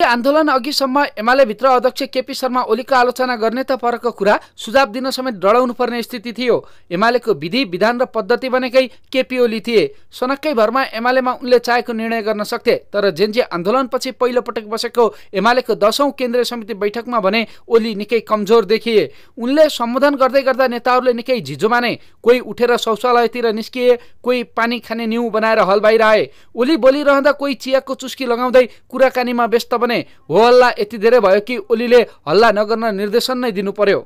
आन्दोलन अघिसम्म एमाले भित्र अध्यक्ष केपी शर्मा ओलीको आलोचना गर्ने त परको कुरा, सुझाव दिन समेत डराउनु पर्ने स्थिति थियो। एमालेको विधि विधान र पद्धति बनेकै केपी ओली थिए। सनक्कै भरमा एमालेमा उनले चाहेको निर्णय गर्न सक्थे। तर जेन्जी आन्दोलनपछि पहिलो पटक बसेको एमालेको 10औं केन्द्रीय समिति बैठकमा भने ओली निकै कमजोर देखिए। उनले सम्बोधन गर्दै गर्दा नेताहरूले निकै झिझो माने। कोही उठेर शौचालयतिर निस्किए, कोही पानी खाने न्यू बनाएर हल बाहिर आए। ओली बोलिरहँदा कोही चियाको चुस्की लगाउँदै कुराकानीमा व्यस्त बने। हो हल्ला यति धेरै भयो कि ओलीले हल्ला नगर्न निर्देशन नै दिनु पर्यो।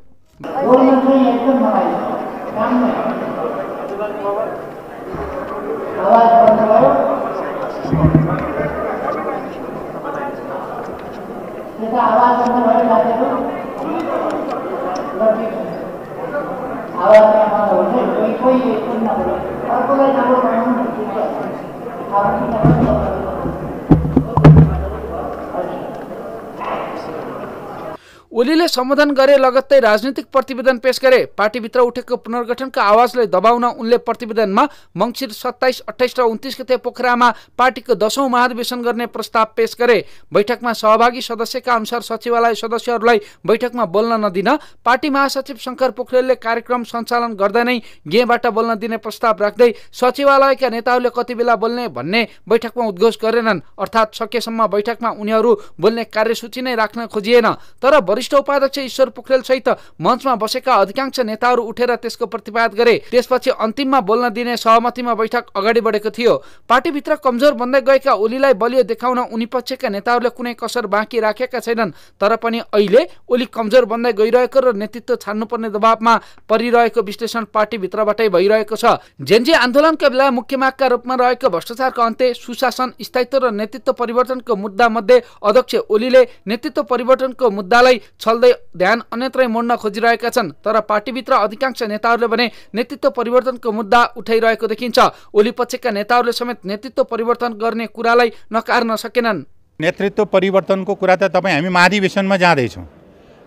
ओलीले सम्बोधन गरे लगत्तै राजनीतिक प्रतिवेदन पेश गरे। पार्टीभित्र उठेको पुनर्गठनका आवाजलाई दबाउन उनले प्रतिवेदनमा मङ्सिर 27, 28 र 29 गते पोखरामा पार्टीको 10औं महाधिवेशन गर्ने प्रस्ताव पेश गरे। बैठकमा सहभागी सदस्यका अनुसार सचिवालय सदस्यहरूलाई बैठकमा बोल्न नदिन पार्टी महासचिव शङ्कर पोखरेलले कार्यक्रम सञ्चालन गर्दा नै गेबाट बोल्न दिने प्रस्ताव राख्दै सचिवालयका नेताहरूले कति बेला बोल्ने भन्ने बैठकमा उद्घोष गरेनन्। अर्थात् सकेसम्म बैठकमा उनीहरू बोल्ने कार्यसूची नै राख्न खोजिएन। तर वरिष्ठ उपाध्यक्ष ईश्वर पोखरेल सहित मञ्चमा बसेका अधिकांश नेताहरू उठेर त्यसको प्रतिवाद गरे। त्यसपछि अन्तिममा बोल्न दिने सहमतिमा बैठक अगाडि बढेको थियो। पार्टीभित्र कमजोर बन्दै गएका ओलीलाई बलियो देखाउन उनी पक्षका नेताहरूले कुनै कसर बाँकी राखेका छैनन्। तर पनि अहिले ओली कमजोर बन्दै गइरहेको र नेतृत्व छान्नुपर्ने दबावमा परिरहेको विश्लेषण पार्टीभित्रबाटै भइरहेको छ। जेन्जी आन्दोलनका बेला मुख्य मागका रूपमा रहेको भ्रष्टाचारको अन्त्य, सुशासन, स्थायित्व र नेतृत्व परिवर्तनको मुद्दा मध्ये अध्यक्ष ओलीले नेतृत्व परिवर्तनको मुद्दालाई छल्दै ध्यान अन्यत्रै मोड्न खोजिरहेका छन्। तर पार्टीभित्र अधिकांश नेताहरूले भने नेतृत्व परिवर्तनको मुद्दा उठाइरहेको देखिन्छ। ओली पक्षका नेताहरूले समेत नेतृत्व परिवर्तन गर्ने कुरालाई नकार्न सकेनन्। नेतृत्व परिवर्तनको कुरा त तपाईँ हामी महाधिवेशनमा जाँदैछौँ।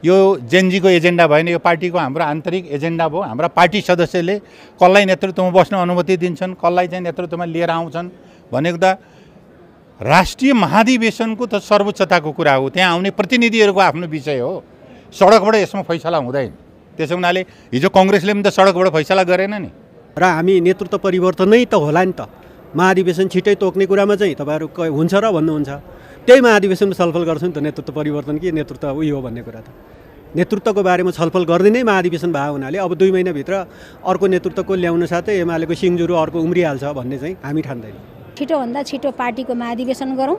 यो जेन्जीको एजेन्डा भएन, यो पार्टीको हाम्रो आन्तरिक एजेन्डा भयो। हाम्रा पार्टी सदस्यले कसलाई नेतृत्वमा बस्न अनुमति दिन्छन्, कसलाई चाहिँ नेतृत्वमा लिएर आउँछन् भनेको त राष्ट्रिय महाधिवेशनको त सर्वोच्चताको कुरा हो। त्यहाँ आउने प्रतिनिधिहरूको आफ्नो विषय हो। सडकबाट यसमा फैसला हुँदैन। त्यसो हुनाले हिजो कङ्ग्रेसले पनि त सडकबाट फैसला गरेन नि। र हामी नेतृत्व परिवर्तन नै त होला नि त। महाधिवेशन छिटै तोक्ने कुरामा चाहिँ तपाईँहरू हुन्छ र भन्नुहुन्छ। त्यही महाधिवेशनमा छलफल गर्छ नि त नेतृत्व परिवर्तन कि नेतृत्व उयो हो भन्ने कुरा त। नेतृत्वको बारेमा छलफल गर्दै नै महाधिवेशन भएको हुनाले अब 2 महिनाभित्र अर्को नेतृत्वको ल्याउन साथै एमालेको सिङजुरो अर्को उम्रिहाल्छ भन्ने चाहिँ हामी ठान्दैनौँ। छिटोभन्दा छिटो पार्टीको महाधिवेशन गरौँ